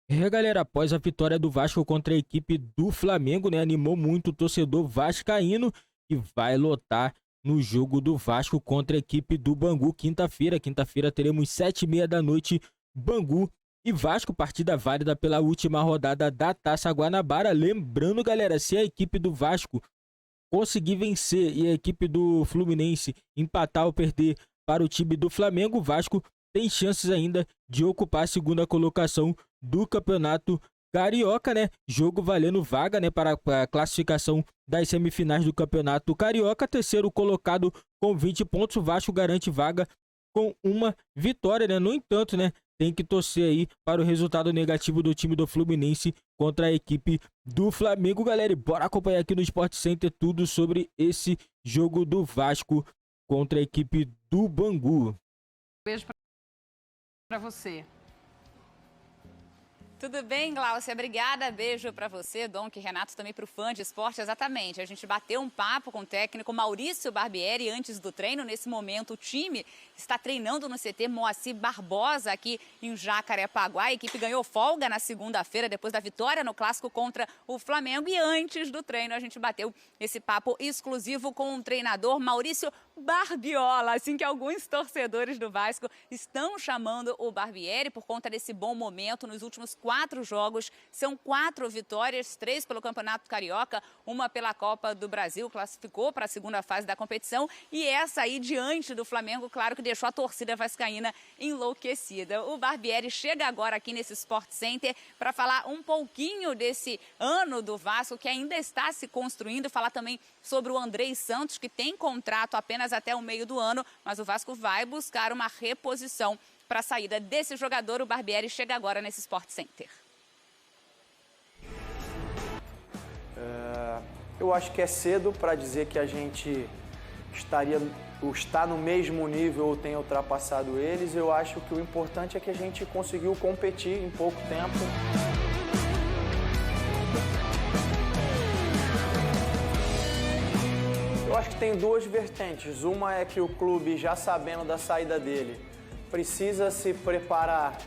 Galera, após a vitória do Vasco contra a equipe do Flamengo, né, animou muito o torcedor vascaíno e vai lotar no jogo do Vasco contra a equipe do Bangu quinta-feira. Quinta-feira teremos 7h30 da noite, Bangu e Vasco, partida válida pela última rodada da Taça Guanabara. Lembrando, galera, se a equipe do Vasco conseguir vencer e a equipe do Fluminense empatar ou perder para o time do Flamengo, o Vasco tem chances ainda de ocupar a segunda colocação do Campeonato Carioca, né? Jogo valendo vaga, né, para a classificação das semifinais do Campeonato Carioca. Terceiro colocado com 20 pontos, o Vasco garante vaga com uma vitória, né? No entanto, né, tem que torcer aí para o resultado negativo do time do Fluminense contra a equipe do Flamengo, galera. E bora acompanhar aqui no Sport Center tudo sobre esse jogo do Vasco contra a equipe do Bangu. Beijo para você. Tudo bem, Gláucia? Obrigada. Beijo para você, Donk, Renato, também para o fã de esporte. Exatamente. A gente bateu um papo com o técnico Maurício Barbieri antes do treino. Nesse momento, o time está treinando no CT Moacir Barbosa, aqui em Jacarepaguá. A equipe ganhou folga na segunda-feira, depois da vitória no clássico contra o Flamengo. E antes do treino, a gente bateu esse papo exclusivo com o treinador Maurício Barbiola, assim que alguns torcedores do Vasco estão chamando o Barbieri por conta desse bom momento nos últimos 4 jogos. São 4 vitórias, 3 pelo Campeonato Carioca, uma pela Copa do Brasil, classificou para a segunda fase da competição, e essa aí diante do Flamengo, claro que deixou a torcida vascaína enlouquecida. O Barbieri chega agora aqui nesse Sport Center para falar um pouquinho desse ano do Vasco que ainda está se construindo, falar também sobre o Andrei Santos, que tem contrato apenas até o meio do ano, mas o Vasco vai buscar uma reposição para a saída desse jogador. O Barbieri chega agora nesse Sport Center. Eu acho que é cedo para dizer que a gente está no mesmo nível ou tem ultrapassado eles. Eu acho que o importante é que a gente conseguiu competir em pouco tempo. Eu acho que tem 2 vertentes. Uma é que o clube, já sabendo da saída dele, precisa se preparar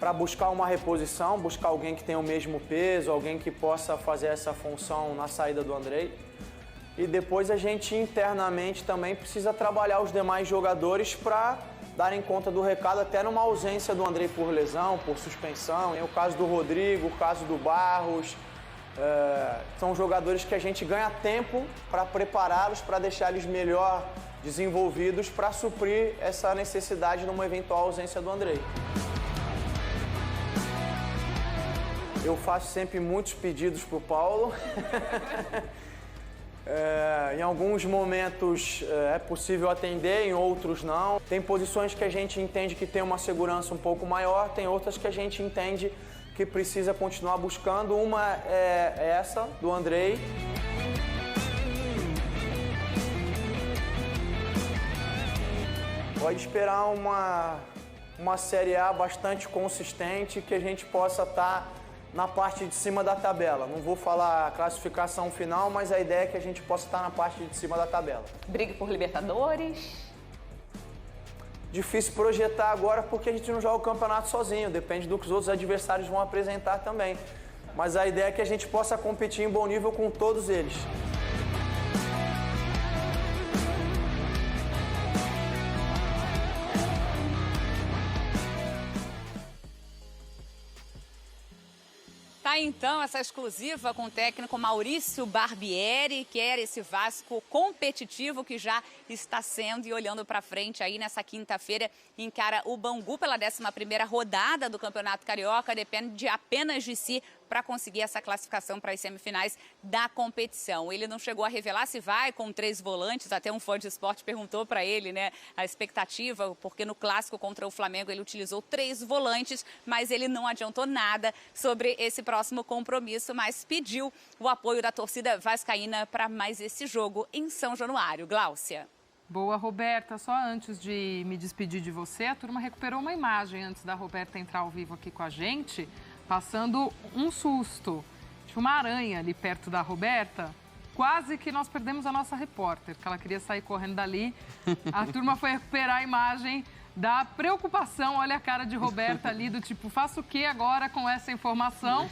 para buscar uma reposição, buscar alguém que tenha o mesmo peso, alguém que possa fazer essa função na saída do Andrei. E depois a gente internamente também precisa trabalhar os demais jogadores para darem conta do recado, até numa ausência do Andrei por lesão, por suspensão. É o caso do Rodrigo, o caso do Barros. São jogadores que a gente ganha tempo para prepará-los, para deixar eles melhor desenvolvidos, para suprir essa necessidade numa eventual ausência do Andrei. Eu faço sempre muitos pedidos para o Paulo. Em alguns momentos é possível atender, em outros não. Tem posições que a gente entende que tem uma segurança um pouco maior, tem outras que a gente entende que precisa continuar buscando. Uma é essa, do Andrei. Pode esperar uma Série A bastante consistente, que a gente possa estar na parte de cima da tabela. Não vou falar a classificação final, mas a ideia é que a gente possa estar na parte de cima da tabela. Briga por Libertadores? Difícil projetar agora porque a gente não joga o campeonato sozinho, depende do que os outros adversários vão apresentar também. Mas a ideia é que a gente possa competir em bom nível com todos eles. Tá, então, essa exclusiva com o técnico Maurício Barbieri, que era esse Vasco competitivo que já está sendo, e olhando para frente aí nessa quinta-feira, encara o Bangu pela 11ª rodada do Campeonato Carioca, depende apenas de si para conseguir essa classificação para as semifinais da competição. Ele não chegou a revelar se vai com 3 volantes, até um fã de esporte perguntou para ele, né, a expectativa, porque no clássico contra o Flamengo ele utilizou 3 volantes, mas ele não adiantou nada sobre esse próximo compromisso, mas pediu o apoio da torcida vascaína para mais esse jogo em São Januário. Gláucia. Boa, Roberta. Só antes de me despedir de você, a turma recuperou uma imagem antes da Roberta entrar ao vivo aqui com a gente, passando um susto. Tinha uma aranha ali perto da Roberta. Quase que nós perdemos a nossa repórter, que ela queria sair correndo dali. A turma foi recuperar a imagem da preocupação. Olha a cara de Roberta ali, do tipo, faço o que agora com essa informação?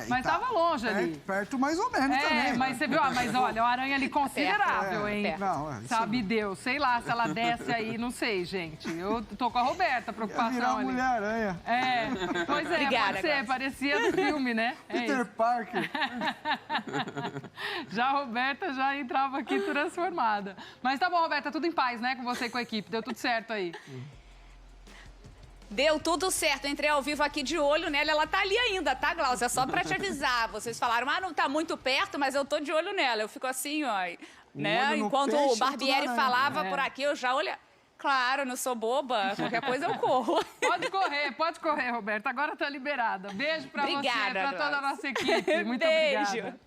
Mas estava longe ali. Perto mais ou menos também. Mas você viu, mas olha, o Aranha ali considerável, hein? Não, Sabe Deus, sei lá, se ela desce aí, não sei, gente. Eu tô com a Roberta, preocupação virar ali. Mulher-Aranha. Pois é, Obrigada, pode ser, parecia do filme, né? Peter Parker. Já a Roberta já entrava aqui transformada. Mas tá bom, Roberta, tudo em paz, né? Com você e com a equipe, deu tudo certo aí. Deu tudo certo, entrei ao vivo aqui de olho nela, ela tá ali ainda, tá, Glaucia? Só pra te avisar, vocês falaram, não tá muito perto, mas eu tô de olho nela, eu fico assim, ó, né? Enquanto o Barbieri falava por aqui, eu já olhei. Claro, não sou boba, qualquer coisa eu corro. Pode correr, Roberta, agora tá liberada. Beijo pra você, pra toda a nossa equipe, muito Beijo. obrigada.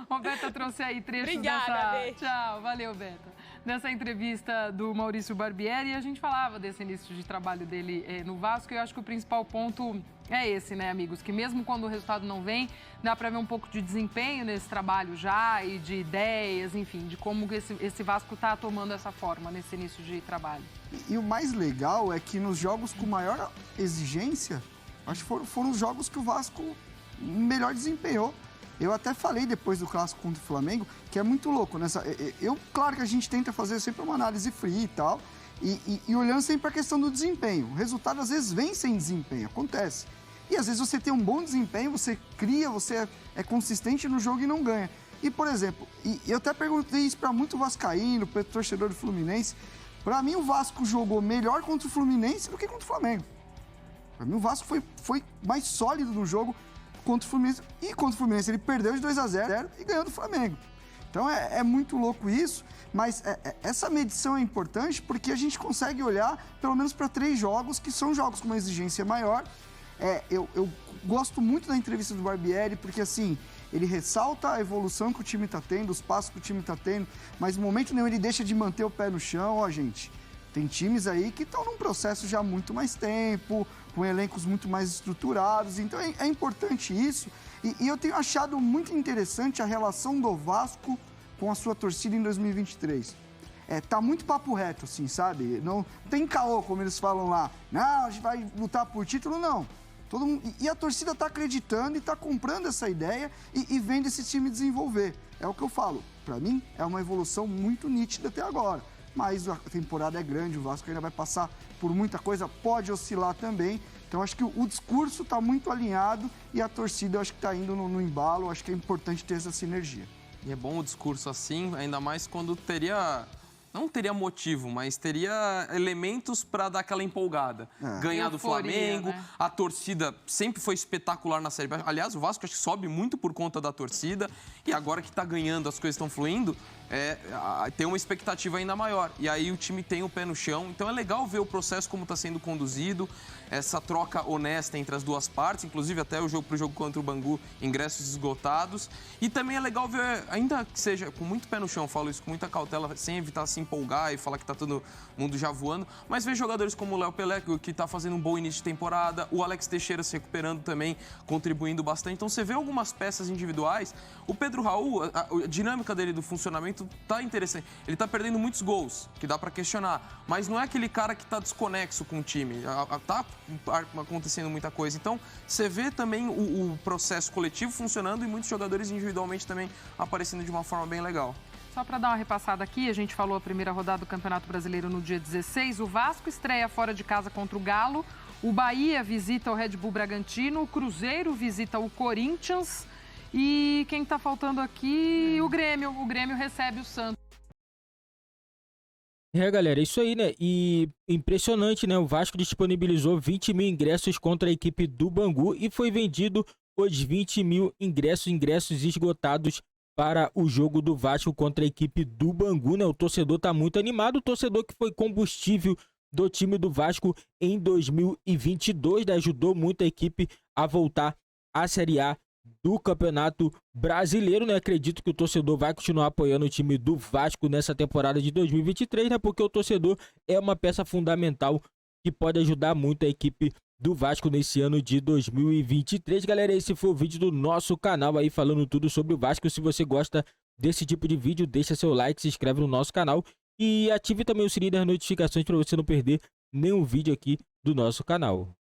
Roberta trouxe aí trechos Beijo. Tchau, valeu, Beta. Nessa entrevista do Maurício Barbieri, a gente falava desse início de trabalho dele no Vasco e eu acho que o principal ponto é esse, né, amigos? Que mesmo quando o resultado não vem, dá para ver um pouco de desempenho nesse trabalho já e de ideias, enfim, de como esse Vasco está tomando essa forma nesse início de trabalho. E o mais legal é que nos jogos com maior exigência, acho que foram os jogos que o Vasco melhor desempenhou. Eu até falei depois do clássico contra o Flamengo que é muito louco. Claro que a gente tenta fazer sempre uma análise fria e tal, e olhando sempre para a questão do desempenho. O resultado às vezes vem sem desempenho, acontece. E às vezes você tem um bom desempenho, você cria, você é consistente no jogo e não ganha. E, por exemplo, eu até perguntei isso para muito vascaíno, para torcedor do Fluminense. Para mim, o Vasco jogou melhor contra o Fluminense do que contra o Flamengo. Para mim, o Vasco foi mais sólido no jogo contra o Fluminense. E contra o Fluminense ele perdeu de 2-0 e ganhou do Flamengo. Então é muito louco isso, mas essa medição é importante porque a gente consegue olhar pelo menos para 3 jogos que são jogos com uma exigência maior. Eu gosto muito da entrevista do Barbieri porque assim, ele ressalta a evolução que o time está tendo, os passos que o time está tendo, mas em momento nenhum ele deixa de manter o pé no chão. Ó, gente, tem times aí que estão num processo já há muito mais tempo, com elencos muito mais estruturados, então é importante isso. E eu tenho achado muito interessante a relação do Vasco com a sua torcida em 2023. Tá muito papo reto, assim, sabe? Não tem caô, como eles falam lá. Não, a gente vai lutar por título, não. Todo mundo, e a torcida tá acreditando e tá comprando essa ideia e vendo esse time desenvolver. É o que eu falo. Para mim, é uma evolução muito nítida até agora. Mas a temporada é grande, o Vasco ainda vai passar por muita coisa, pode oscilar também. Então, acho que o discurso está muito alinhado e a torcida, acho que está indo no embalo. Acho que é importante ter essa sinergia. E é bom o discurso assim, ainda mais quando não teria motivo, mas teria elementos para dar aquela empolgada. Ganhar do Flamengo, né? A torcida sempre foi espetacular na Série B. Aliás, o Vasco acho que sobe muito por conta da torcida e agora que está ganhando, as coisas estão fluindo, tem uma expectativa ainda maior. E aí o time tem o pé no chão. Então é legal ver o processo como está sendo conduzido, essa troca honesta entre as duas partes, inclusive até pro jogo contra o Bangu, ingressos esgotados. E também é legal ver, ainda que seja com muito pé no chão, falo isso com muita cautela, sem evitar se empolgar e falar que tá todo mundo já voando, mas ver jogadores como o Léo Pelé, que tá fazendo um bom início de temporada, o Alex Teixeira se recuperando também, contribuindo bastante. Então você vê algumas peças individuais. O Pedro Raul, a dinâmica dele do funcionamento tá interessante. Ele tá perdendo muitos gols, que dá para questionar, mas não é aquele cara que tá desconexo com o time. Tá acontecendo muita coisa. Então, você vê também o processo coletivo funcionando e muitos jogadores individualmente também aparecendo de uma forma bem legal. Só para dar uma repassada aqui, a gente falou a primeira rodada do Campeonato Brasileiro no dia 16. O Vasco estreia fora de casa contra o Galo. O Bahia visita o Red Bull Bragantino. O Cruzeiro visita o Corinthians. E quem está faltando aqui? O Grêmio. O Grêmio recebe o Santos. Galera, isso aí, né? E impressionante, né? O Vasco disponibilizou 20 mil ingressos contra a equipe do Bangu e foi vendido os 20 mil ingressos esgotados para o jogo do Vasco contra a equipe do Bangu, né? O torcedor tá muito animado, o torcedor que foi combustível do time do Vasco em 2022, né? Ajudou muito a equipe a voltar à Série A do Campeonato Brasileiro, né? Acredito que o torcedor vai continuar apoiando o time do Vasco nessa temporada de 2023, né? Porque o torcedor é uma peça fundamental que pode ajudar muito a equipe do Vasco nesse ano de 2023. Galera, esse foi o vídeo do nosso canal aí falando tudo sobre o Vasco. Se você gosta desse tipo de vídeo, deixa seu like, se inscreve no nosso canal e ative também o sininho das notificações para você não perder nenhum vídeo aqui do nosso canal.